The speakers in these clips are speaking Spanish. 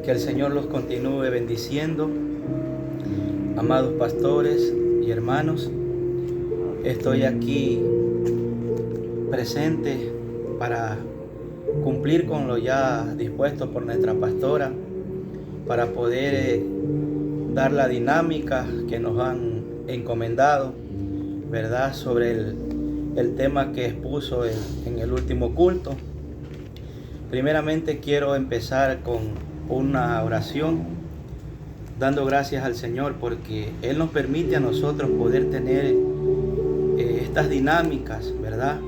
Que el Señor los continúe bendiciendo. Amados pastores y hermanos, estoy aquí presente para cumplir con lo ya dispuesto por nuestra pastora, para poder dar la dinámica que nos han encomendado, ¿verdad? Sobre el tema que expuso en el último culto. Primeramente quiero empezar con una oración, dando gracias al Señor porque Él nos permite a nosotros poder tener estas dinámicas, ¿verdad?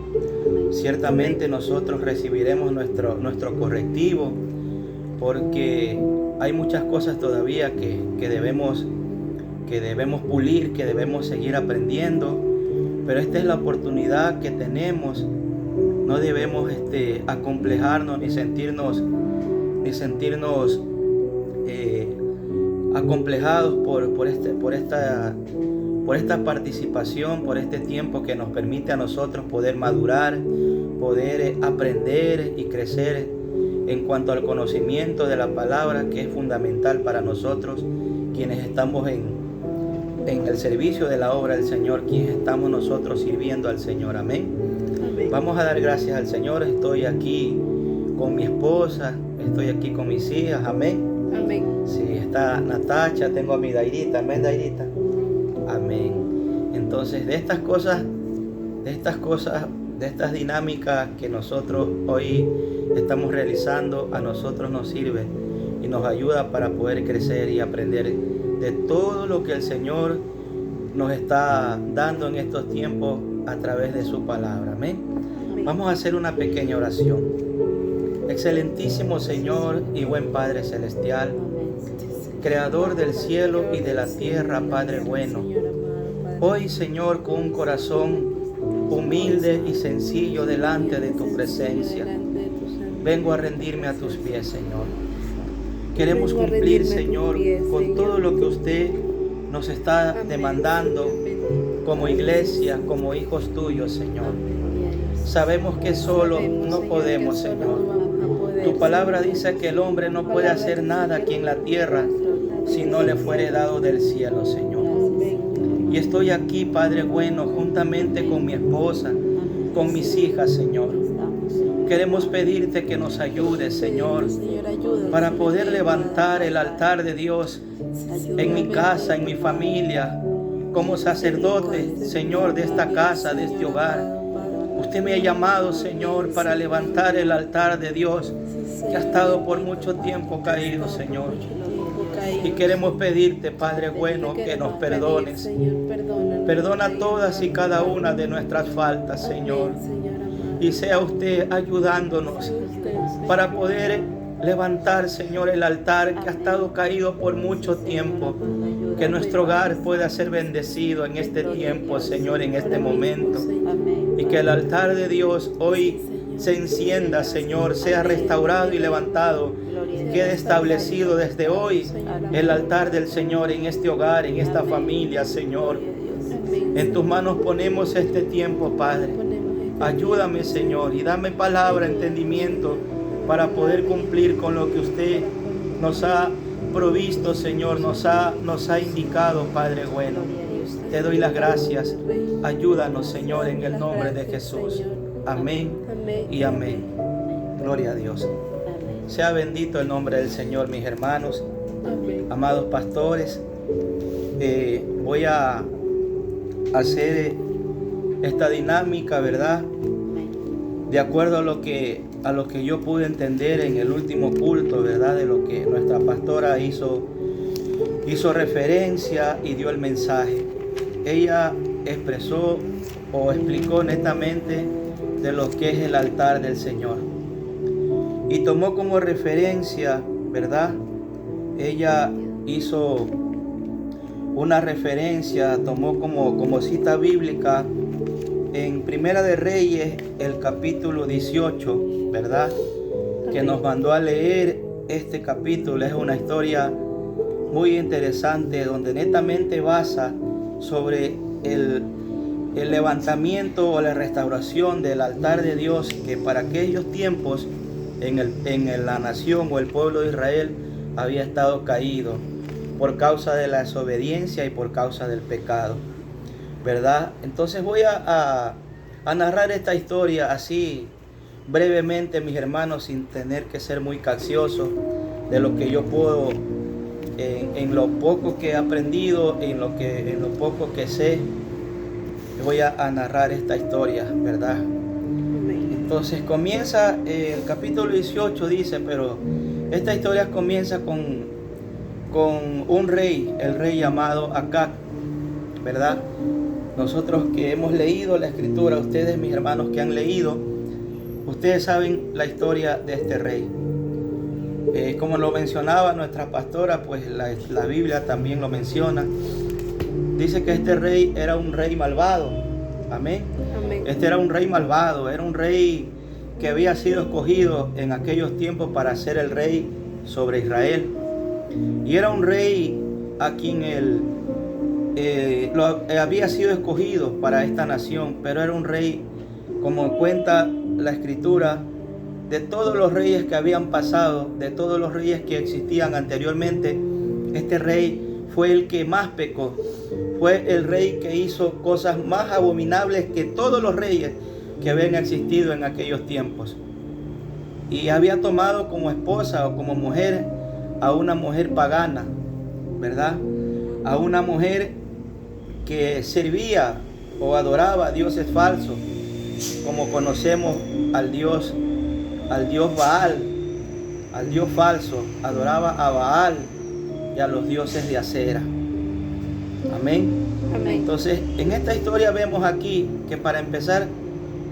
Ciertamente nosotros recibiremos nuestro correctivo porque hay muchas cosas todavía que debemos pulir, que debemos seguir aprendiendo, pero esta es la oportunidad que tenemos. No debemos acomplejarnos ni sentirnos acomplejados por esta participación, por este tiempo que nos permite a nosotros poder madurar, poder aprender y crecer en cuanto al conocimiento de la palabra, que es fundamental para nosotros quienes estamos en el servicio de la obra del Señor, quienes estamos nosotros sirviendo al Señor. Amén. Amén. Vamos a dar gracias al Señor. Estoy aquí con mi esposa, estoy aquí con mis hijas. Amén. Amén. Sí, está Natacha, tengo a mi Dairita. Amén, Dairita. Amén. Entonces, de estas dinámicas que nosotros hoy estamos realizando, a nosotros nos sirve y nos ayuda para poder crecer y aprender de todo lo que el Señor nos está dando en estos tiempos a través de su palabra. Amén. Amén. Vamos a hacer una pequeña oración. Excelentísimo Señor y buen Padre Celestial, Creador del cielo y de la tierra, Padre bueno, hoy Señor, con un corazón humilde y sencillo delante de tu presencia, vengo a rendirme a tus pies, Señor. Queremos cumplir, Señor, con todo lo que usted nos está demandando como iglesia, como hijos tuyos, Señor. Sabemos que solo no podemos, Señor. Tu palabra dice que el hombre no puede hacer nada aquí en la tierra si no le fuere dado del cielo, Señor. Y estoy aquí, Padre bueno, juntamente con mi esposa, con mis hijas, Señor. Queremos pedirte que nos ayudes, Señor, para poder levantar el altar de Dios en mi casa, en mi familia, como sacerdote, Señor, de esta casa, de este hogar. Usted me ha llamado, Señor, para levantar el altar de Dios que ha estado por mucho tiempo caído, Señor. Y queremos pedirte, Padre bueno, que nos perdones. Perdona todas y cada una de nuestras faltas, Señor. Y sea usted ayudándonos para poder levantar, Señor, el altar que ha estado caído por mucho tiempo. Que nuestro hogar pueda ser bendecido en este tiempo, Señor, en este momento. Y que el altar de Dios hoy se encienda, Señor, sea restaurado y levantado. Quede establecido desde hoy el altar del Señor en este hogar, en esta familia, Señor. En tus manos ponemos este tiempo, Padre. Ayúdame, Señor, y dame palabra, entendimiento, para poder cumplir con lo que usted nos ha provisto, Señor, nos ha indicado, Padre bueno. Te doy las gracias. Ayúdanos, Señor, en el nombre de Jesús. Amén y amén. Gloria a Dios. Sea bendito el nombre del Señor, mis hermanos. Amados pastores, voy a hacer esta dinámica, ¿verdad? De acuerdo a lo que yo pude entender en el último culto, ¿verdad? De lo que nuestra pastora hizo referencia y dio el mensaje. Ella expresó o explicó netamente de lo que es el altar del Señor. Y tomó como referencia, ¿verdad? Ella hizo una referencia, tomó como cita bíblica en Primera de Reyes, el capítulo 18, ¿verdad? Que nos mandó a leer este capítulo. Es una historia muy interesante donde netamente basa sobre el levantamiento o la restauración del altar de Dios, que para aquellos tiempos en la nación o el pueblo de Israel había estado caído por causa de la desobediencia y por causa del pecado, ¿verdad? Entonces voy a narrar esta historia así brevemente, mis hermanos, sin tener que ser muy capcioso, de lo que yo puedo, en lo poco que he aprendido, en lo poco que sé. Voy a narrar esta historia, ¿verdad? Entonces comienza el capítulo 18, dice, pero esta historia comienza con un rey, el rey llamado Acab, ¿verdad? Nosotros que hemos leído la escritura, ustedes, mis hermanos que han leído, ustedes saben la historia de este rey. Como lo mencionaba nuestra pastora, pues la Biblia también lo menciona. Dice que este rey era un rey malvado. Amén. Amén. Este era un rey malvado, era un rey que había sido escogido en aquellos tiempos para ser el rey sobre Israel. Y era un rey a quien había sido escogido para esta nación, pero era un rey, como cuenta la escritura, de todos los reyes que habían pasado, de todos los reyes que existían anteriormente, este rey fue el que más pecó. Fue el rey que hizo cosas más abominables que todos los reyes que habían existido en aquellos tiempos. Y había tomado como esposa o como mujer a una mujer pagana, ¿verdad? A una mujer que servía o adoraba a dioses falsos, como conocemos al Dios Baal, al Dios falso. Adoraba a Baal y a los dioses de Acera. Amén. Amén. Entonces, en esta historia vemos aquí que, para empezar,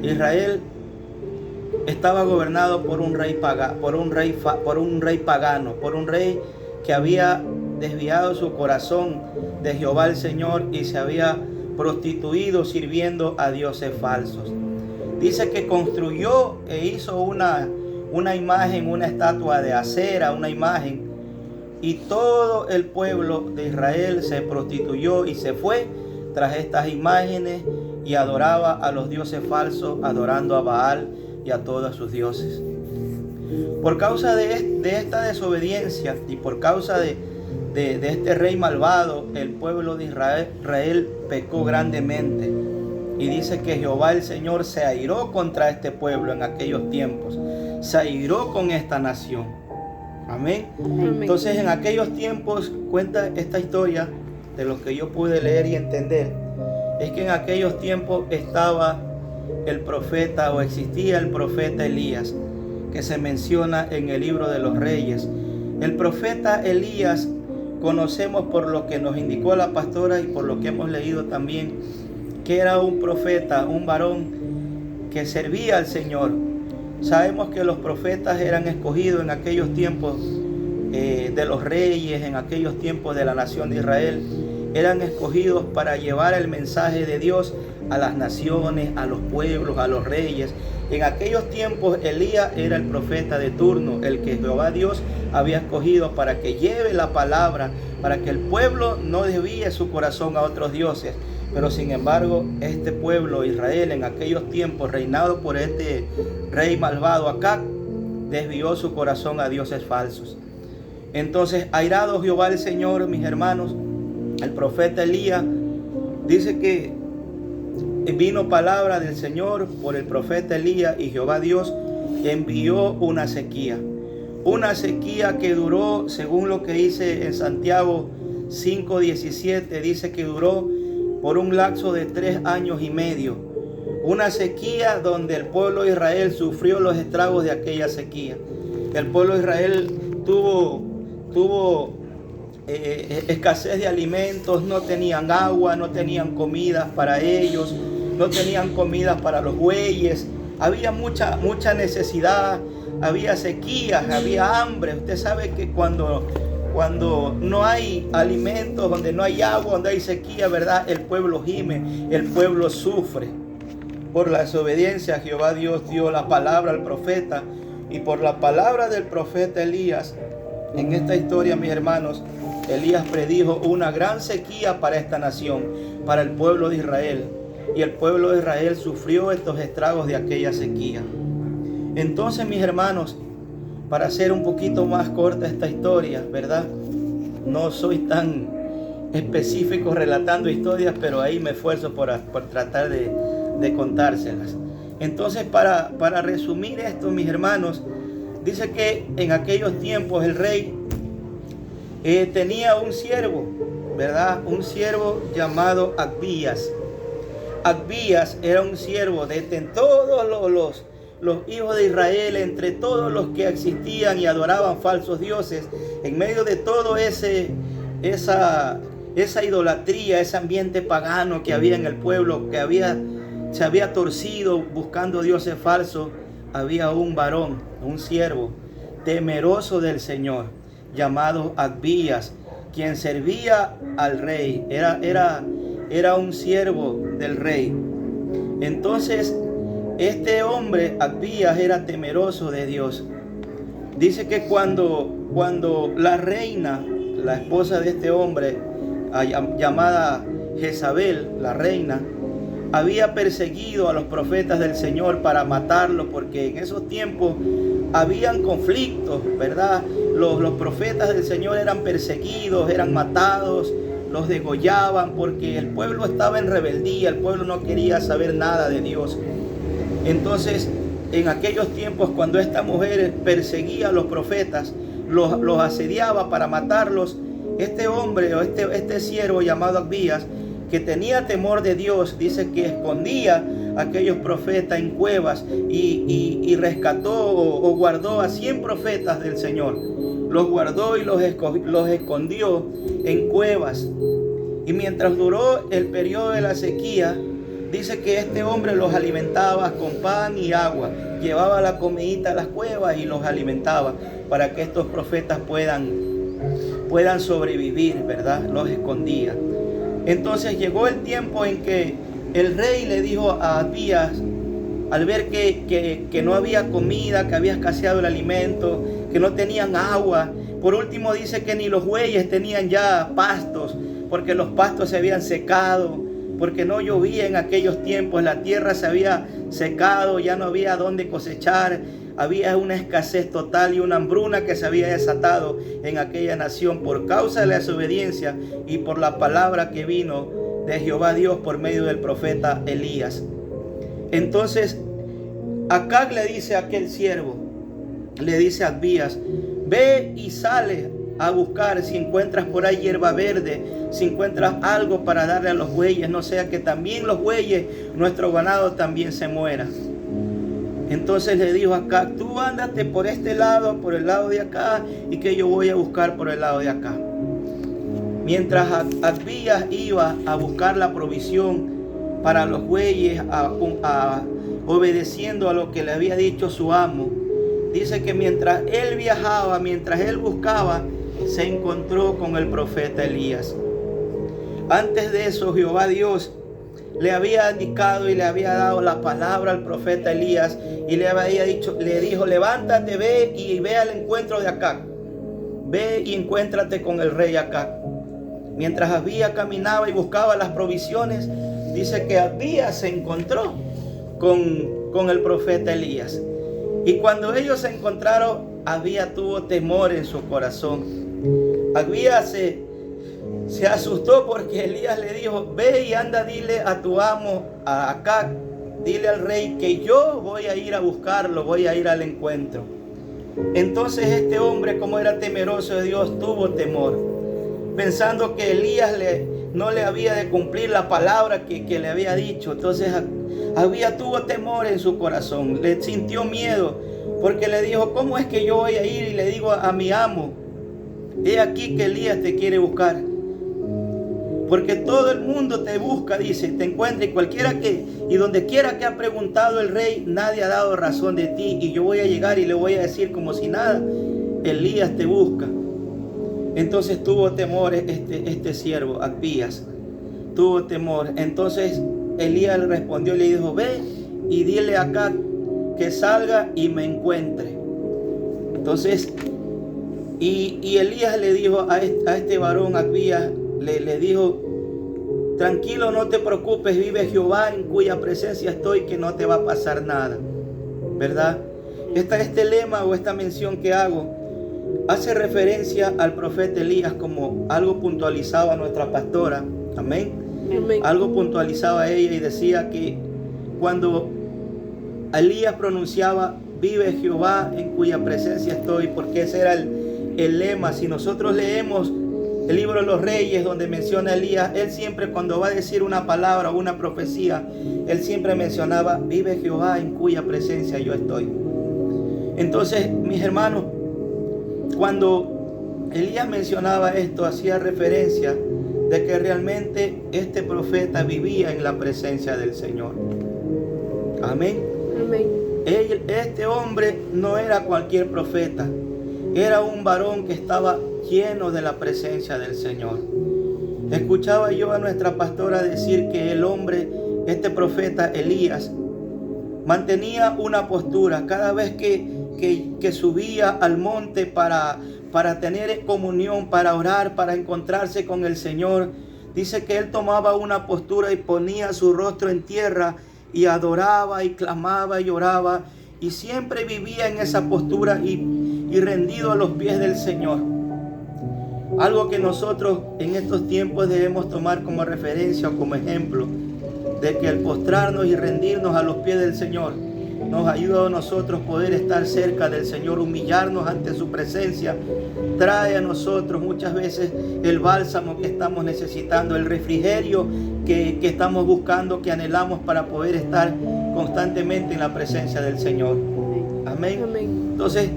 Israel estaba gobernado por un rey pagano, por un rey que había desviado su corazón de Jehová el Señor y se había prostituido sirviendo a dioses falsos. Dice que construyó e hizo una imagen, una estatua de Acera, una imagen, y todo el pueblo de Israel se prostituyó y se fue tras estas imágenes y adoraba a los dioses falsos, adorando a Baal y a todos sus dioses. Por causa de esta desobediencia y por causa de este rey malvado, el pueblo de Israel pecó grandemente. Y dice que Jehová el Señor se airó contra este pueblo en aquellos tiempos. Se airó con esta nación. Amén. Entonces, en aquellos tiempos, cuenta esta historia, de lo que yo pude leer y entender, es que en aquellos tiempos estaba el profeta, o existía el profeta Elías, que se menciona en el libro de los Reyes. El profeta Elías conocemos por lo que nos indicó la pastora y por lo que hemos leído también, que era un profeta, un varón que servía al Señor. Sabemos que los profetas eran escogidos en aquellos tiempos de los reyes, en aquellos tiempos de la nación de Israel. Eran escogidos para llevar el mensaje de Dios a las naciones, a los pueblos, a los reyes. En aquellos tiempos Elías era el profeta de turno, el que Jehová Dios había escogido para que lleve la palabra, para que el pueblo no desvíe su corazón a otros dioses. Pero sin embargo, este pueblo, Israel, en aquellos tiempos, reinado por este rey malvado Acab, desvió su corazón a dioses falsos. Entonces, airado Jehová el Señor, mis hermanos, el profeta Elías, dice que vino palabra del Señor por el profeta Elías, y Jehová Dios envió una sequía. Una sequía que duró, según lo que dice en Santiago 5:17, dice que duró por un lapso de 3 años y medio. Una sequía donde el pueblo de Israel sufrió los estragos de aquella sequía. El pueblo de Israel tuvo escasez de alimentos, no tenían agua, no tenían comidas para ellos, no tenían comidas para los bueyes. Había mucha necesidad, había sequías, había hambre. Usted sabe que cuando no hay alimentos, donde no hay agua, donde hay sequía, ¿verdad? El pueblo gime, el pueblo sufre. Por la desobediencia, Jehová Dios dio la palabra al profeta, y por la palabra del profeta Elías, en esta historia, mis hermanos, Elías predijo una gran sequía para esta nación, para el pueblo de Israel. Y el pueblo de Israel sufrió estos estragos de aquella sequía. Entonces, mis hermanos, para hacer un poquito más corta esta historia, ¿verdad? No soy tan específico relatando historias, pero ahí me esfuerzo por tratar de contárselas. Entonces, para resumir esto, mis hermanos, dice que en aquellos tiempos el rey tenía un siervo, ¿verdad? Un siervo llamado Abías. Abías era un siervo de todos los hijos de Israel, entre todos los que existían y adoraban falsos dioses, en medio de todo esa idolatría, ese ambiente pagano que había en el pueblo, se había torcido buscando dioses falsos, había un varón, un siervo temeroso del Señor, llamado Abías, quien servía al rey. Era un siervo del rey. Entonces, este hombre, Abías, era temeroso de Dios. Dice que cuando la reina, la esposa de este hombre, llamada Jezabel, la reina, había perseguido a los profetas del Señor para matarlos, porque en esos tiempos habían conflictos, ¿verdad? Los profetas del Señor eran perseguidos, eran matados, los degollaban, porque el pueblo estaba en rebeldía, el pueblo no quería saber nada de Dios. Entonces, en aquellos tiempos, cuando esta mujer perseguía a los profetas, los asediaba para matarlos, este hombre o este siervo llamado Abías, que tenía temor de Dios, dice que escondía a aquellos profetas en cuevas y rescató o guardó a 100 profetas del Señor. Los guardó y los escondió en cuevas. Y mientras duró el periodo de la sequía, dice que este hombre los alimentaba con pan y agua. Llevaba la comidita a las cuevas y los alimentaba para que estos profetas puedan sobrevivir, ¿verdad? Los escondía. Entonces llegó el tiempo en que el rey le dijo a Abías, al ver que no había comida, que había escaseado el alimento, que no tenían agua. Por último dice que ni los bueyes tenían ya pastos, porque los pastos se habían secado, porque no llovía en aquellos tiempos, la tierra se había secado, ya no había dónde cosechar, había una escasez total y una hambruna que se había desatado en aquella nación por causa de la desobediencia y por la palabra que vino de Jehová Dios por medio del profeta Elías. Entonces Acab le dice a aquel siervo, le dice a Abías, ve y sale a buscar si encuentras por ahí hierba verde, si encuentras algo para darle a los bueyes, no sea que también los bueyes, nuestro ganado también se muera. Entonces le dijo a Acab, tú ándate por este lado, por el lado de acá, y que yo voy a buscar por el lado de acá. Mientras Abías iba a buscar la provisión para los bueyes, obedeciendo a lo que le había dicho su amo, dice que mientras él viajaba, mientras él buscaba, se encontró con el profeta Elías. Antes de eso, Jehová Dios le había indicado y le había dado la palabra al profeta Elías y le dijo, levántate, ve y ve al encuentro de Acab. Ve y encuéntrate con el rey Acab. Mientras Abías caminaba y buscaba las provisiones, dice que Abías se encontró con el profeta Elías. Y cuando ellos se encontraron, Abías tuvo temor en su corazón. Abías se asustó porque Elías le dijo, ve y anda, dile a tu amo, a Acab, dile al rey que yo voy a ir a buscarlo, voy a ir al encuentro. Entonces este hombre, como era temeroso de Dios, tuvo temor, pensando que Elías no le había de cumplir la palabra que le había dicho. Entonces Abías tuvo temor en su corazón, le sintió miedo, porque le dijo, ¿cómo es que yo voy a ir y le digo a mi amo, he aquí que Elías te quiere buscar? Porque todo el mundo te busca, dice, te encuentra, y donde quiera que ha preguntado el rey, nadie ha dado razón de ti, y yo voy a llegar y le voy a decir como si nada, Elías te busca. Entonces tuvo temor este siervo, Abías, tuvo temor. Entonces Elías le respondió y le dijo, ve y dile acá que salga y me encuentre. Entonces, y Elías le dijo a este varón, Abías, le dijo, tranquilo, no te preocupes, vive Jehová en cuya presencia estoy, que no te va a pasar nada, ¿verdad? Este lema o esta mención que hago hace referencia al profeta Elías, como algo puntualizaba nuestra pastora. Amén. Amén. Algo puntualizaba ella y decía que cuando Elías pronunciaba vive Jehová en cuya presencia estoy, porque ese era el lema. Si nosotros leemos el libro de los Reyes, donde menciona a Elías, él siempre, cuando va a decir una palabra o una profecía, él siempre mencionaba vive Jehová en cuya presencia yo estoy. Entonces, mis hermanos, cuando Elías mencionaba esto, hacía referencia de que realmente este profeta vivía en la presencia del Señor. Amén. Amén. Este hombre no era cualquier profeta, era un varón que estaba lleno de la presencia del Señor. Escuchaba yo a nuestra pastora decir que el hombre, este profeta Elías, mantenía una postura cada vez que subía al monte para tener comunión, para orar, para encontrarse con el Señor. Dice que él tomaba una postura y ponía su rostro en tierra y adoraba y clamaba y oraba, y siempre vivía en esa postura y rendido a los pies del Señor. Algo que nosotros en estos tiempos debemos tomar como referencia o como ejemplo, de que el postrarnos y rendirnos a los pies del Señor nos ayuda a nosotros poder estar cerca del Señor, humillarnos ante su presencia. Trae a nosotros muchas veces el bálsamo que estamos necesitando, el refrigerio que estamos buscando, que anhelamos para poder estar constantemente en la presencia del Señor. Amén. Amén. Entonces,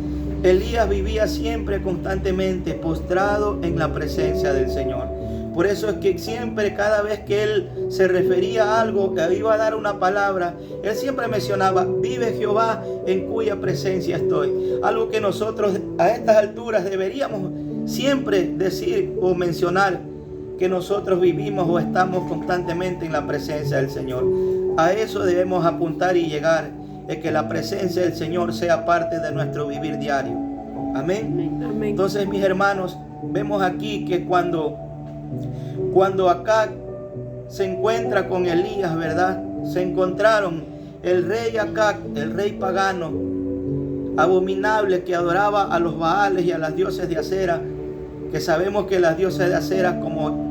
Elías vivía siempre constantemente postrado en la presencia del Señor. Por eso es que siempre, cada vez que él se refería a algo, que iba a dar una palabra, él siempre mencionaba, vive Jehová en cuya presencia estoy. Algo que nosotros a estas alturas deberíamos siempre decir o mencionar, que nosotros vivimos o estamos constantemente en la presencia del Señor. A eso debemos apuntar y llegar, es que la presencia del Señor sea parte de nuestro vivir diario. Amén. Amén. Entonces, mis hermanos, vemos aquí que cuando Acab se encuentra con Elías, ¿verdad? Se encontraron el rey Acab, el rey pagano, abominable, que adoraba a los Baales y a las dioses de Acera, que sabemos que las diosas de Acera, como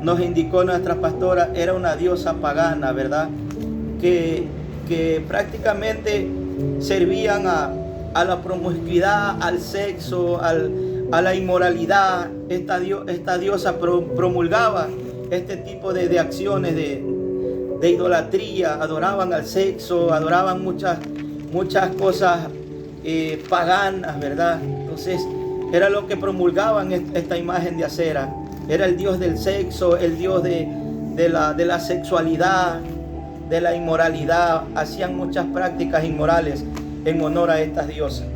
nos indicó nuestra pastora, era una diosa pagana, ¿verdad? Que prácticamente servían a la promiscuidad, al sexo, a la inmoralidad. Esta diosa promulgaba este tipo de acciones de idolatría. Adoraban al sexo, adoraban muchas cosas paganas, ¿verdad? Entonces era lo que promulgaban esta imagen de Acera. Era el dios del sexo, el dios de la sexualidad, de la inmoralidad. Hacían muchas prácticas inmorales en honor a estas diosas,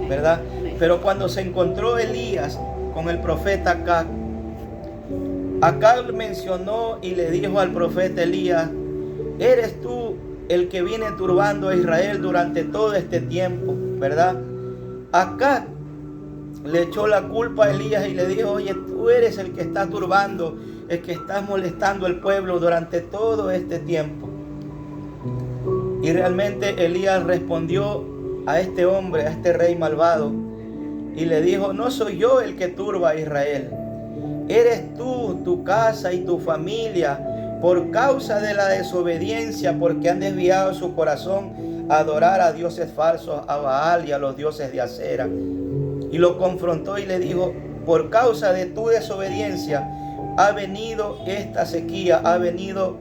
¿verdad? Pero cuando se encontró Elías con el profeta Acab, Acab mencionó y le dijo al profeta Elías, ¿eres tú el que viene turbando a Israel durante todo este tiempo? ¿Verdad? Acab le echó la culpa a Elías y le dijo, oye, tú eres el que está turbando, el que está molestando al pueblo durante todo este tiempo. Y realmente Elías respondió a este hombre, a este rey malvado, y le dijo, no soy yo el que turba a Israel. Eres tú, tu casa y tu familia, por causa de la desobediencia, porque han desviado su corazón a adorar a dioses falsos, a Baal y a los dioses de Acera. Y lo confrontó y le dijo, por causa de tu desobediencia ha venido esta sequía, ha venido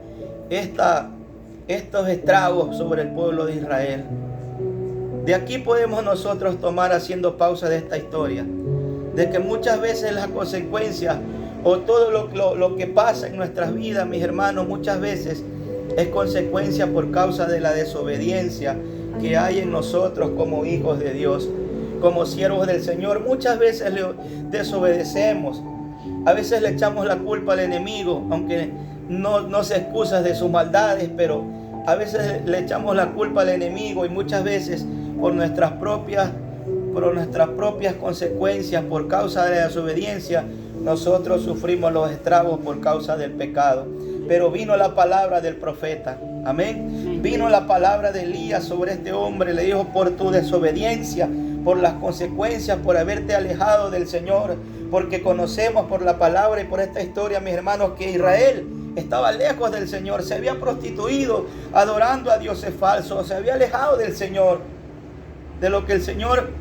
estos estragos sobre el pueblo de Israel. De aquí podemos nosotros tomar, haciendo pausa de esta historia, de que muchas veces las consecuencias o todo lo que pasa en nuestras vidas, mis hermanos, muchas veces es consecuencia por causa de la desobediencia que hay en nosotros como hijos de Dios, como siervos del Señor. Muchas veces le desobedecemos, a veces le echamos la culpa al enemigo, aunque no se excusa de sus maldades, pero a veces le echamos la culpa al enemigo, y muchas veces por nuestras propias consecuencias, por causa de la desobediencia, nosotros sufrimos los estragos por causa del pecado. Pero vino la palabra del profeta, amén, vino la palabra de Elías sobre este hombre. Le dijo: por tu desobediencia, por las consecuencias, por haberte alejado del Señor, porque conocemos por la palabra y por esta historia, mis hermanos, que Israel estaba lejos del Señor, se había prostituido adorando a dioses falsos, se había alejado del Señor, de lo que el Señor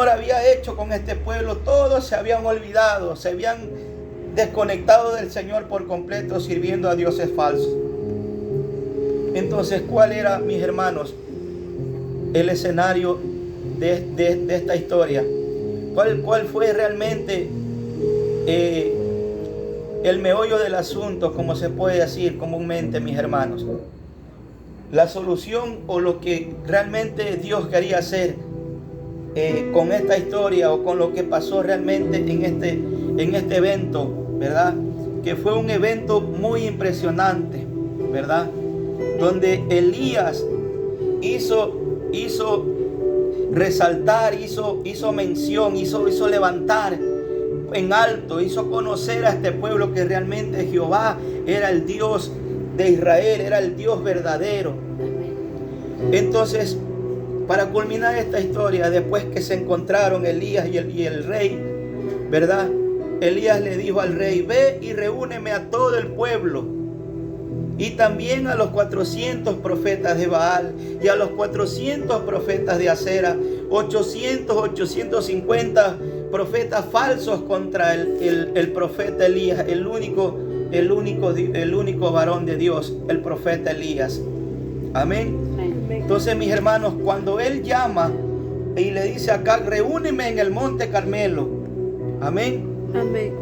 había hecho con este pueblo. Todos se habían olvidado, se habían desconectado del Señor por completo, sirviendo a dioses falsos. Entonces, ¿cuál era, mis hermanos, el escenario de esta historia? ¿Cuál fue realmente el meollo del asunto, como se puede decir comúnmente, mis hermanos? La solución, o lo que realmente Dios quería hacer con esta historia, o con lo que pasó realmente en este evento, ¿verdad? Que fue un evento muy impresionante, ¿verdad? Donde Elías hizo resaltar, hizo mención, hizo levantar en alto, hizo conocer a este pueblo que realmente Jehová era el Dios de Israel, era el Dios verdadero. Entonces, para culminar esta historia, después que se encontraron Elías y el rey, ¿verdad? Elías le dijo al rey: ve y reúneme a todo el pueblo, y también a los 400 profetas de Baal, y a los 400 profetas de Acera, 850 profetas falsos contra el profeta Elías, el único varón de Dios, el profeta Elías. Amén. Entonces, mis hermanos, cuando él llama y le dice acá: reúneme en el monte Carmelo. Amén. Amén.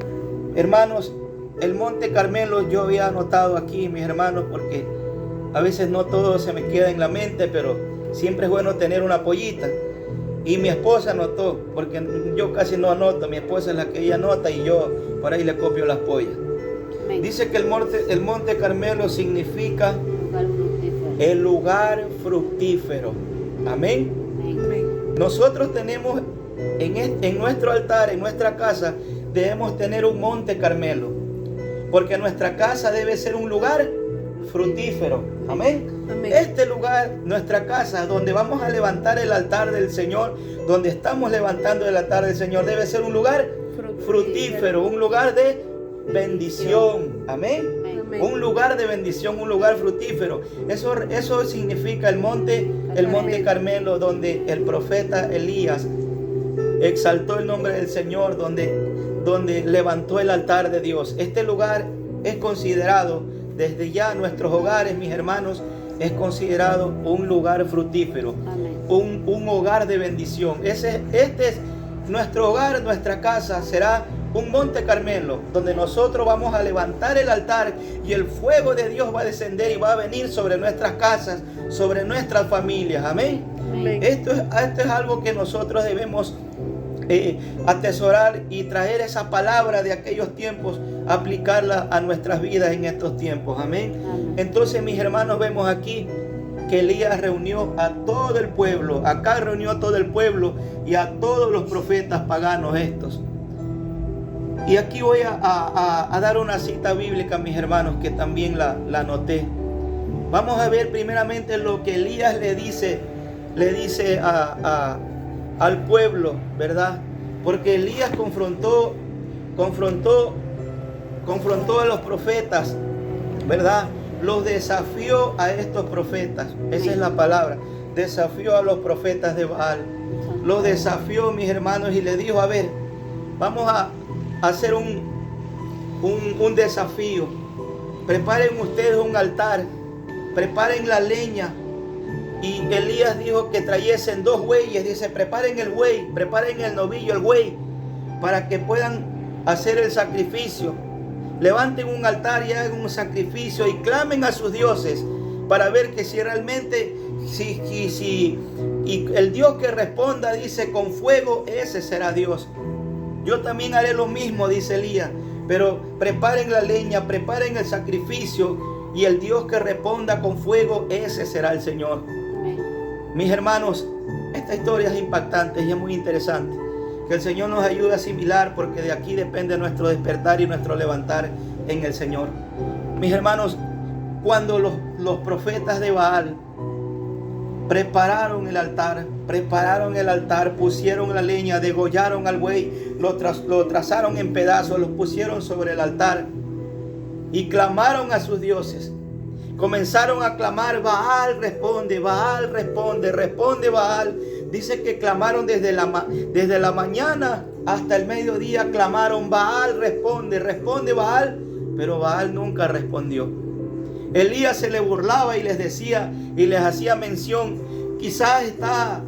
Hermanos, el monte Carmelo yo había anotado aquí, mis hermanos, porque a veces no todo se me queda en la mente, pero siempre es bueno tener una pollita. Y mi esposa anotó, porque yo casi no anoto, mi esposa es la que ella anota y yo por ahí le copio las pollas. Amén. Dice que el monte Carmelo significa el lugar fructífero. Amén. Amén. Nosotros tenemos en nuestro altar, en nuestra casa, debemos tener un monte Carmelo, porque nuestra casa debe ser un lugar fructífero. Amén. Amén. Este lugar, nuestra casa, donde vamos a levantar el altar del Señor, donde estamos levantando el altar del Señor, debe ser un lugar fructífero, un lugar de bendición. Amén. Amén. Un lugar de bendición, un lugar fructífero. Eso significa el monte Carmelo, donde el profeta Elías exaltó el nombre del Señor, donde levantó el altar de Dios. Este lugar es considerado desde ya nuestros hogares, mis hermanos, es considerado un lugar fructífero, un hogar de bendición. Este es nuestro hogar, nuestra casa será un monte Carmelo, donde nosotros vamos a levantar el altar y el fuego de Dios va a descender y va a venir sobre nuestras casas, sobre nuestras familias. Amén. Amén. Esto es algo que nosotros debemos atesorar y traer esa palabra de aquellos tiempos, aplicarla a nuestras vidas en estos tiempos. Amén. Amén. Entonces, mis hermanos, vemos aquí que Elías reunió a todo el pueblo. Acá reunió a todo el pueblo y a todos los profetas paganos estos. Y aquí voy a dar una cita bíblica, mis hermanos, que también la anoté. Vamos a ver primeramente lo que Elías le dice al pueblo, ¿verdad? Porque Elías confrontó a los profetas, ¿verdad? Los desafió a estos profetas. Esa es la palabra. Desafió a los profetas de Baal. Los desafió, mis hermanos, y le dijo: a ver, vamos a hacer un desafío. Preparen ustedes un altar, preparen la leña. Y Elías dijo que trayesen 2 bueyes. Dice: preparen el buey, preparen el novillo, el buey, para que puedan hacer el sacrificio. Levanten un altar y hagan un sacrificio y clamen a sus dioses para ver que si realmente, y el Dios que responda, dice, con fuego, ese será Dios. Yo también haré lo mismo, dice Elías, pero preparen la leña, preparen el sacrificio, y el Dios que responda con fuego, ese será el Señor. Amén. Mis hermanos, esta historia es impactante y es muy interesante. Que el Señor nos ayude a asimilar, porque de aquí depende nuestro despertar y nuestro levantar en el Señor. Mis hermanos, cuando los profetas de Baal prepararon el altar, pusieron la leña, degollaron al buey, lo trazaron en pedazos, lo pusieron sobre el altar y clamaron a sus dioses. Comenzaron a clamar: Baal responde, Baal responde, responde Baal. Dice que clamaron desde la mañana hasta el mediodía, clamaron: Baal responde, responde Baal. Pero Baal nunca respondió. Elías se le burlaba y les decía y les hacía mención: quizás está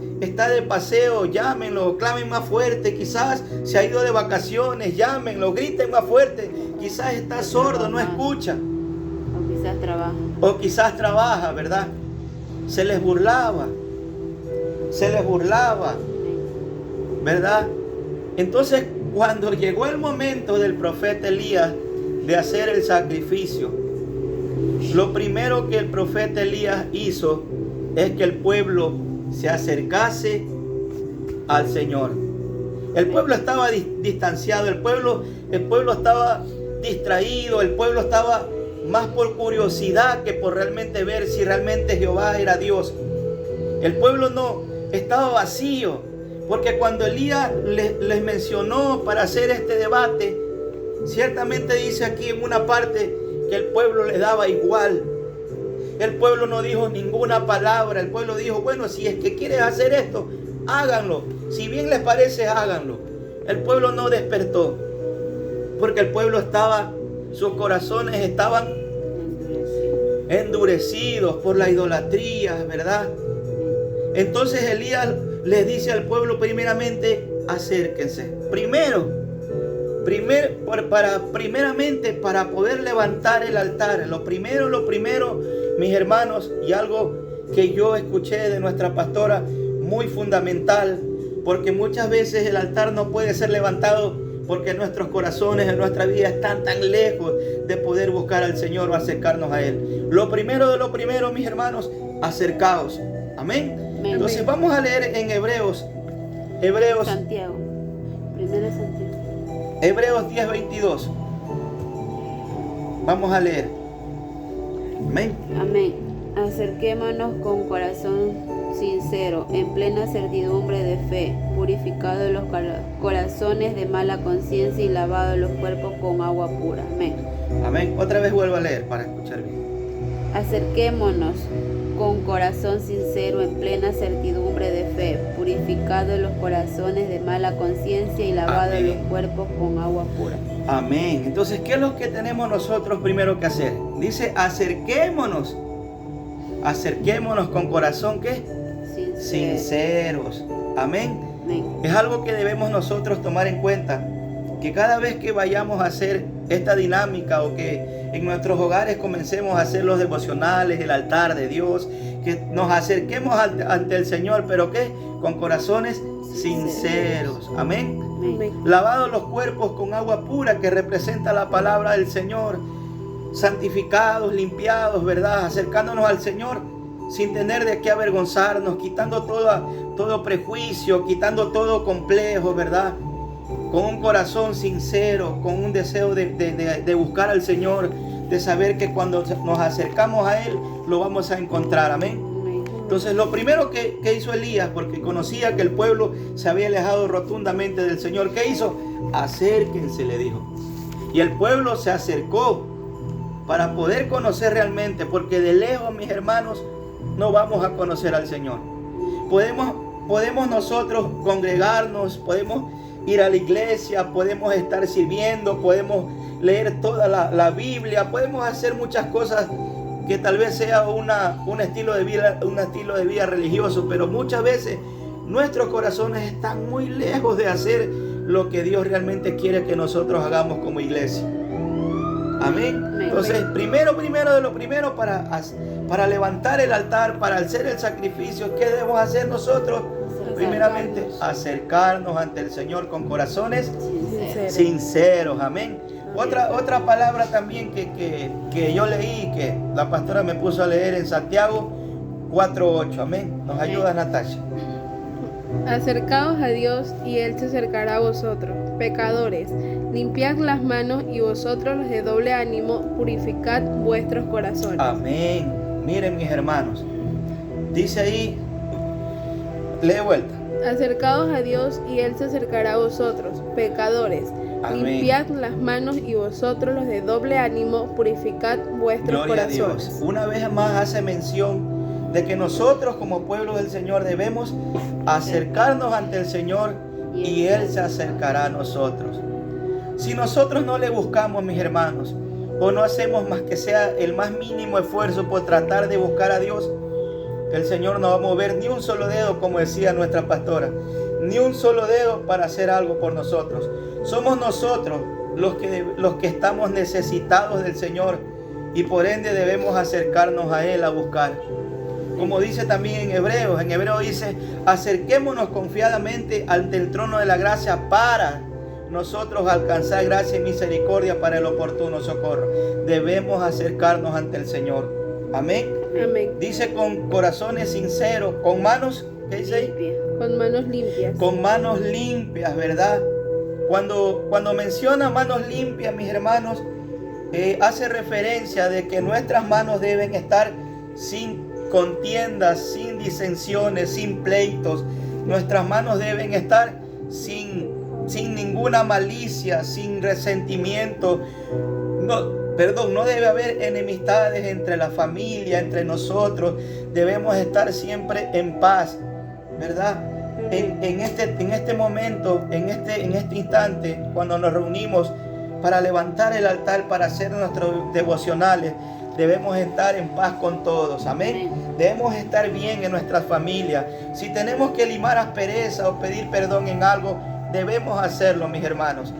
de paseo, llámenlo, clamen más fuerte. Quizás se ha ido de vacaciones, llámenlo, griten más fuerte. Quizás está sordo, no escucha. O quizás trabaja, ¿verdad? Se les burlaba, ¿verdad? Entonces, cuando llegó el momento del profeta Elías de hacer el sacrificio, lo primero que el profeta Elías hizo es que el pueblo se acercase al Señor. El pueblo estaba distanciado, el pueblo estaba distraído, el pueblo estaba más por curiosidad que por realmente ver si realmente Jehová era Dios. El pueblo no estaba vacío, porque cuando Elías les mencionó para hacer este debate, ciertamente dice aquí en una parte que el pueblo le daba igual. El pueblo no dijo ninguna palabra. El pueblo dijo: bueno, si es que quieres hacer esto, háganlo. Si bien les parece, háganlo. El pueblo no despertó, porque el pueblo sus corazones estaban endurecidos por la idolatría, ¿verdad? Entonces Elías les dice al pueblo: primeramente, acérquense. Primeramente para poder levantar el altar. Lo primero, mis hermanos, y algo que yo escuché de nuestra pastora muy fundamental, porque muchas veces el altar no puede ser levantado porque nuestros corazones en nuestra vida están tan lejos de poder buscar al Señor o acercarnos a Él. Lo primero de lo primero, mis hermanos, acercaos. Amén. Entonces vamos a leer en Hebreos. Santiago. Primero Santiago. Hebreos 10:22. Vamos a leer. Amén. Amén. Acerquémonos con corazón sincero, en plena certidumbre de fe, purificados los corazones de mala conciencia y lavados los cuerpos con agua pura. Amén. Amén. Otra vez vuelvo a leer para escuchar bien. Acerquémonos con corazón sincero, en plena certidumbre de fe, purificados los corazones de mala conciencia y lavados los cuerpos con agua pura. Amén. Entonces, ¿qué es lo que tenemos nosotros primero que hacer? Dice: acerquémonos con corazón, ¿qué? Sinceros. Amén. Amén. Es algo que debemos nosotros tomar en cuenta, que cada vez que vayamos a hacer esta dinámica, o que en nuestros hogares comencemos a hacer los devocionales, el altar de Dios, que nos acerquemos ante el Señor, pero ¿qué? Con corazones sinceros. Amén. Amén. Lavados los cuerpos con agua pura, que representa la palabra del Señor. Santificados, limpiados, ¿verdad? Acercándonos al Señor sin tener de qué avergonzarnos, quitando todo prejuicio, quitando todo complejo, ¿verdad? Con un corazón sincero, con un deseo de buscar al Señor, de saber que cuando nos acercamos a Él, lo vamos a encontrar. Amén. Entonces, lo primero que hizo Elías, porque conocía que el pueblo se había alejado rotundamente del Señor, ¿qué hizo? Acérquense, le dijo. Y el pueblo se acercó para poder conocer realmente, porque de lejos, mis hermanos, no vamos a conocer al Señor. Podemos nosotros congregarnos, podemos ir a la iglesia, podemos estar sirviendo, podemos leer toda la Biblia, podemos hacer muchas cosas que tal vez sea un estilo de vida religioso, pero muchas veces nuestros corazones están muy lejos de hacer lo que Dios realmente quiere que nosotros hagamos como iglesia. Amén. Entonces, primero de lo primero, para levantar el altar, para hacer el sacrificio, ¿qué debemos hacer nosotros? Primeramente, acercarnos ante el Señor con corazones sinceros. Amén. Otra palabra también que yo leí, que la pastora me puso a leer en Santiago 4:8. Amén. Nos ayuda Natasha. Acercaos a Dios y Él se acercará a vosotros. Pecadores, limpiad las manos y vosotros los de doble ánimo, purificad vuestros corazones. Amén. Miren mis hermanos, dice ahí, lee vuelta. Acercaos a Dios y Él se acercará a vosotros. Pecadores, Amén. limpiad las manos y vosotros los de doble ánimo, purificad vuestros Gloria a corazones. Dios. Una vez más hace mención de que nosotros como pueblo del Señor debemos acercarnos ante el Señor y Él se acercará a nosotros. Si nosotros no le buscamos, mis hermanos, o no hacemos más que sea el más mínimo esfuerzo por tratar de buscar a Dios, el Señor no va a mover ni un solo dedo, como decía nuestra pastora, ni un solo dedo para hacer algo por nosotros. Somos nosotros los que estamos necesitados del Señor y por ende debemos acercarnos a Él a buscar. Como dice también en Hebreo dice, acerquémonos confiadamente ante el trono de la gracia para nosotros alcanzar gracia y misericordia para el oportuno socorro. Debemos acercarnos ante el Señor. Amén. Amén. Dice con corazones sinceros, con manos, ¿qué dice ahí? Con manos limpias. Con manos limpias, ¿verdad? Cuando menciona manos limpias, mis hermanos, hace referencia de que nuestras manos deben estar sin contiendas, sin disensiones, sin pleitos. Nuestras manos deben estar sin ninguna malicia, sin resentimiento. No debe haber enemistades entre la familia, entre nosotros. Debemos estar siempre en paz, ¿verdad? En este momento, en este instante, cuando nos reunimos para levantar el altar, para hacer nuestros devocionales, debemos estar en paz con todos. Amén. Debemos estar bien en nuestras familias. Si tenemos que limar aspereza o pedir perdón en algo, debemos hacerlo, mis hermanos,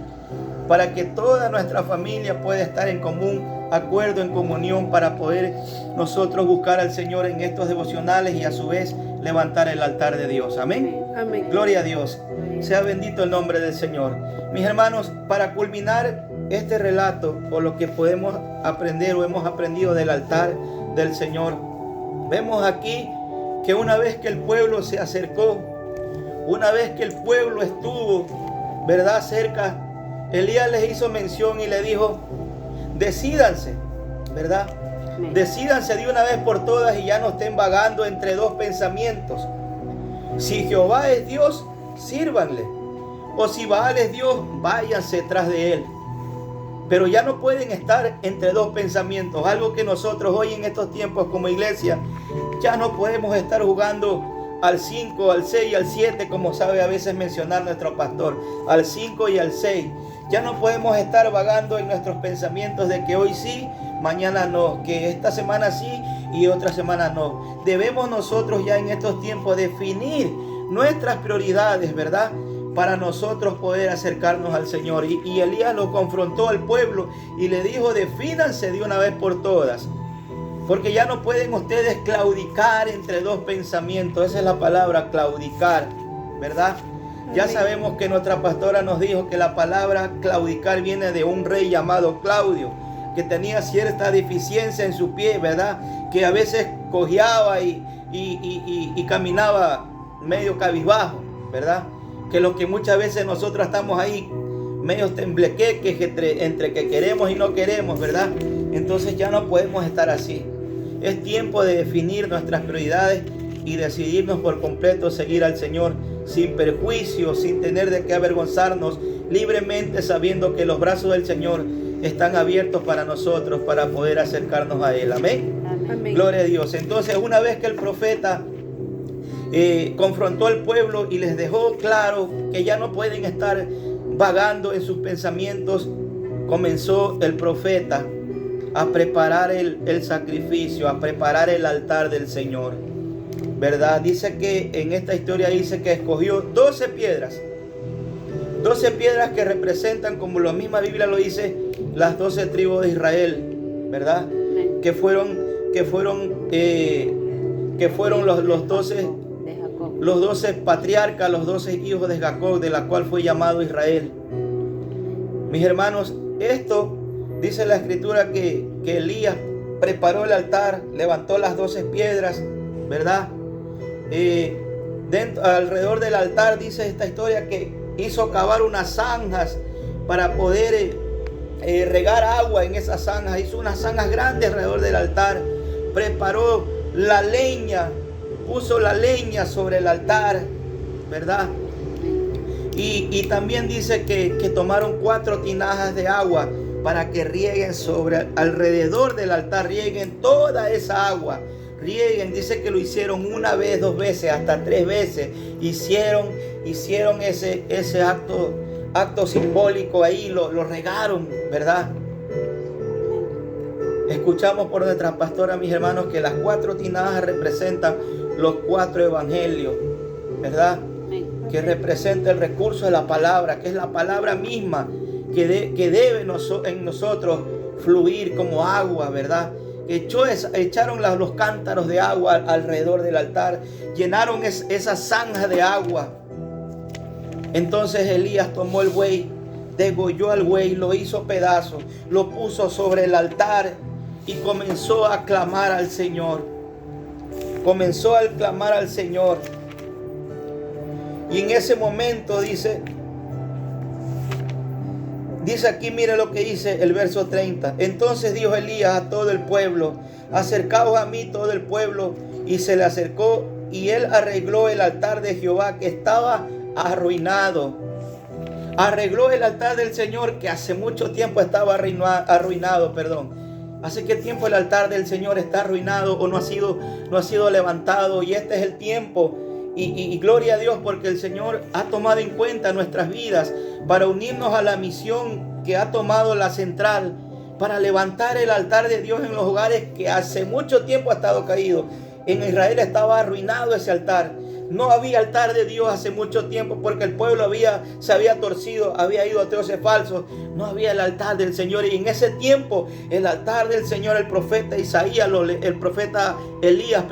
para que toda nuestra familia pueda estar en común acuerdo, en comunión, para poder nosotros buscar al Señor en estos devocionales y a su vez levantar el altar de Dios. Amén. Amén. Gloria a Dios. Sea bendito el nombre del Señor. Mis hermanos, para culminar este relato o lo que podemos aprender o hemos aprendido del altar del Señor, vemos aquí que una vez que el pueblo se acercó, una vez que el pueblo estuvo, ¿verdad?, cerca, Elías les hizo mención y le dijo, decídanse, ¿verdad? Decídanse de una vez por todas y ya no estén vagando entre dos pensamientos. Si Jehová es Dios, sírvanle. O si Baal es Dios, váyanse tras de él. Pero ya no pueden estar entre dos pensamientos. Algo que nosotros hoy en estos tiempos como iglesia, ya no podemos estar jugando al 5, al 6 y al 7, como sabe a veces mencionar nuestro pastor. Al 5 y al 6. Ya no podemos estar vagando en nuestros pensamientos de que hoy sí, mañana no, que esta semana sí y otra semana no. Debemos nosotros ya en estos tiempos definir nuestras prioridades, ¿verdad?, para nosotros poder acercarnos al Señor. Y Elías lo confrontó al pueblo y le dijo, defínanse de una vez por todas, porque ya no pueden ustedes claudicar entre dos pensamientos. Esa es la palabra, claudicar, ¿verdad? Ya sabemos que nuestra pastora nos dijo que la palabra claudicar viene de un rey llamado Claudio, que tenía cierta deficiencia en su pie, ¿verdad? Que a veces cojeaba y caminaba medio cabizbajo, ¿verdad? Que lo que muchas veces nosotros estamos ahí medio temblequeques entre que queremos y no queremos, ¿verdad? Entonces ya no podemos estar así. Es tiempo de definir nuestras prioridades y decidirnos por completo seguir al Señor sin perjuicio, sin tener de qué avergonzarnos, libremente sabiendo que los brazos del Señor están abiertos para nosotros para poder acercarnos a Él. Amén. Amén. Gloria a Dios. Entonces, una vez que el profeta confrontó al pueblo y les dejó claro que ya no pueden estar vagando en sus pensamientos, comenzó el profeta a preparar el sacrificio, a preparar el altar del Señor, ¿verdad? Dice que en esta historia dice que escogió 12 piedras que representan, como la misma Biblia lo dice, las 12 tribus de Israel, ¿verdad? Que fueron los 12 patriarcas, los 12 hijos de Jacob, de la cual fue llamado Israel. Mis hermanos, esto dice la escritura que Elías preparó el altar, levantó las 12 piedras, ¿verdad? alrededor del altar, dice esta historia, que hizo cavar unas zanjas para poder regar agua en esas zanjas. Hizo unas zanjas grandes alrededor del altar. Preparó la leña, puso la leña sobre el altar, ¿verdad? Y también dice que tomaron 4 tinajas de agua para que rieguen alrededor del altar, rieguen toda esa agua. Rieguen, dice que lo hicieron 1 vez, 2 veces, hasta 3 veces. Hicieron ese acto simbólico ahí, lo regaron, ¿verdad? Escuchamos por nuestra pastora, mis hermanos, que las 4 tinajas representan los 4 evangelios, ¿verdad? Que representa el recurso de la palabra, que es la palabra misma que debe en nosotros fluir como agua, ¿verdad? Echaron los cántaros de agua alrededor del altar, llenaron esa zanja de agua. Entonces Elías tomó el buey, degolló al buey, lo hizo pedazos, lo puso sobre el altar y comenzó a clamar al Señor. Comenzó a clamar al Señor. Y en ese momento dice aquí, mire lo que dice el verso 30. Entonces dijo Elías a todo el pueblo: acercaos a mí todo el pueblo. Y se le acercó, y él arregló el altar de Jehová que estaba arruinado. Arregló el altar del Señor que hace mucho tiempo estaba arruinado. ¿Hace qué tiempo el altar del Señor está arruinado o no ha sido levantado? Y este es el tiempo. Y gloria a Dios, porque el Señor ha tomado en cuenta nuestras vidas para unirnos a la misión que ha tomado la central, para levantar el altar de Dios en los hogares que hace mucho tiempo ha estado caído. En Israel estaba arruinado ese altar. No había altar de Dios hace mucho tiempo porque el pueblo se había torcido, había ido a dioses falsos. No había el altar del Señor. Y en ese tiempo el altar del Señor, el profeta Elías,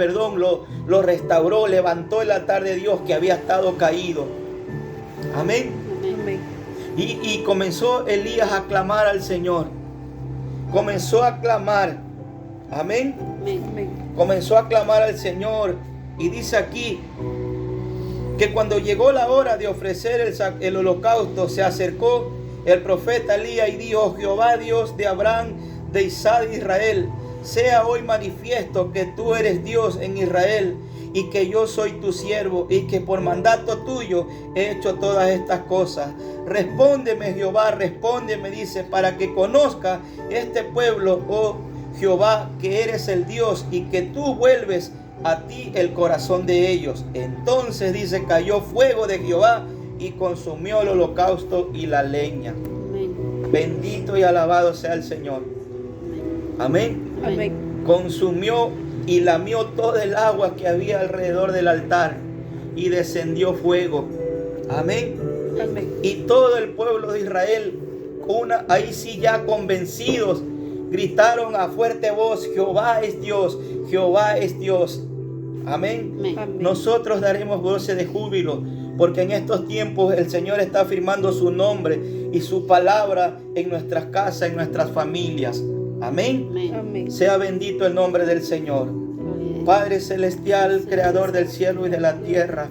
lo restauró, levantó el altar de Dios que había estado caído. Amén. Amén. Y comenzó Elías a clamar al Señor. Comenzó a clamar. Amén. Amén. Comenzó a clamar al Señor. Y dice aquí que cuando llegó la hora de ofrecer el holocausto, se acercó el profeta Elías y dijo: Jehová, Dios de Abraham, de Isaac, de Israel, sea hoy manifiesto que tú eres Dios en Israel y que yo soy tu siervo y que por mandato tuyo he hecho todas estas cosas. Respóndeme, Jehová, respóndeme, dice, para que conozca este pueblo, oh Jehová, que eres el Dios y que tú vuelves a ti el corazón de ellos. Entonces dice: cayó fuego de Jehová y consumió el holocausto y la leña. Amén. Bendito y alabado sea el Señor. Amén. Amén. Consumió y lamió todo el agua que había alrededor del altar y descendió fuego. Amén. Amén. Y todo el pueblo de Israel, ahí sí ya convencidos, gritaron a fuerte voz: Jehová es Dios, Jehová es Dios. Amén. Amén. Nosotros daremos voces de júbilo, porque en estos tiempos el Señor está afirmando su nombre y su palabra en nuestras casas, en nuestras familias. Amén. Amén. Sea bendito el nombre del Señor. Padre celestial, creador del cielo y de la tierra,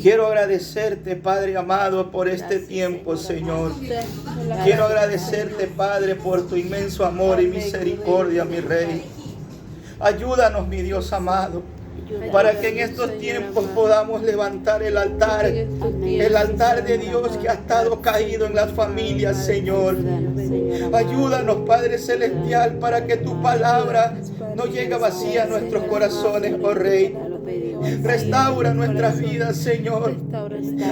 quiero agradecerte, Padre amado, por este tiempo, Señor. Quiero agradecerte, Padre, por tu inmenso amor y misericordia, mi Rey. Ayúdanos, mi Dios amado, para que en estos tiempos podamos levantar el altar de Dios que ha estado caído en las familias, Señor. Ayúdanos, Padre celestial, para que tu palabra no llegue vacía a nuestros corazones, oh Rey. Restaura nuestras vidas, Señor.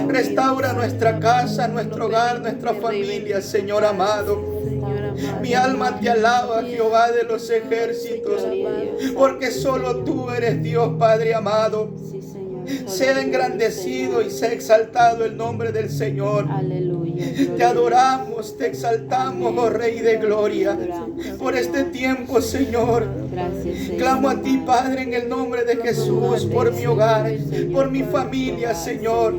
Restaura nuestra casa, nuestro hogar, nuestra familia, Señor amado. Mi alma te alaba, Jehová de los ejércitos, porque solo tú eres Dios, Padre amado. Sea engrandecido y sea exaltado el nombre del Señor. Te adoramos, te exaltamos, oh Rey de Gloria, por este tiempo, Señor. Gracias, Señor. Clamo a ti, Padre, en el nombre de Jesús, por mi hogar, por mi familia, Señor.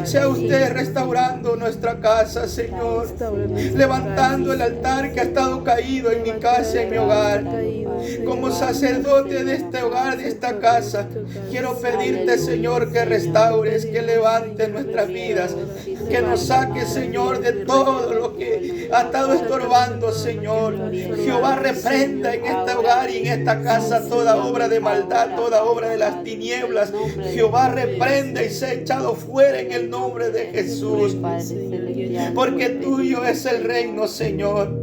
Sea usted restaurando nuestra casa, Señor. Levantando el altar que ha estado caído en mi casa, en mi hogar. Como sacerdote de este hogar, de esta casa, quiero pedirte, Señor, que restaures, que levantes nuestras vidas, que nos saques, Señor, de todo lo que ha estado estorbando, Señor. Jehová, reprenda en este hogar y en esta casa toda obra de maldad, toda obra de las tinieblas. Jehová, reprenda y sea echado fuera en el nombre de Jesús. Porque tuyo es el reino, Señor.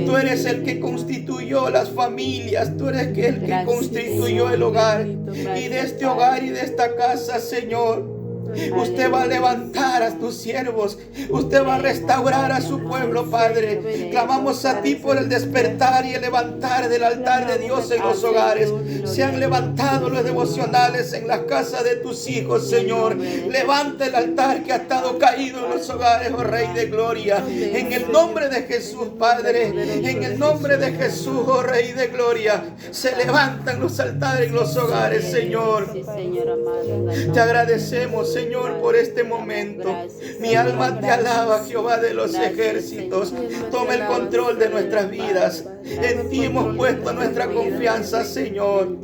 Tú eres el que constituyó las familias, tú eres el que constituyó el hogar. Y de este hogar y de esta casa, Señor, usted va a levantar a tus siervos. Usted va a restaurar a su pueblo, Padre. Clamamos a ti por el despertar y el levantar del altar de Dios en los hogares. Se han levantado los devocionales en las casas de tus hijos, Señor. Levanta el altar que ha estado caído en los hogares, oh Rey de Gloria. En el nombre de Jesús, Padre. En el nombre de Jesús, oh Rey de Gloria. Se levantan los altares en los hogares, Señor. Te agradecemos, Señor, por este momento. Mi alma te alaba, Jehová de los ejércitos. Toma el control de nuestras vidas. En ti hemos puesto nuestra confianza, Señor.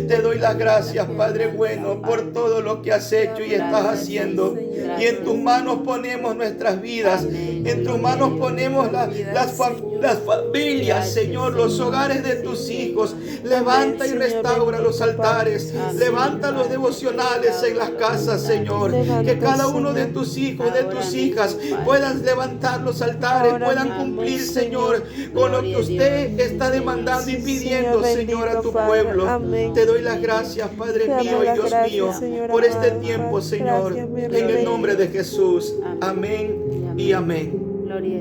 Te doy las gracias, Padre bueno, por todo lo que has hecho y estás haciendo. Y en tus manos ponemos nuestras vidas. En tus manos ponemos las familias, Señor, los hogares de tus hijos. Levanta y restaura los altares. Levanta los devocionales en las casas, Señor. Que cada uno de tus hijos, de tus hijas, puedan levantar los altares, puedan cumplir, Señor, con lo que usted está demandando y pidiendo, Señor, a tu pueblo. Te doy las gracias, Padre mío y Dios mío, por este tiempo, Señor. En el nombre de Jesús. Amén y amén.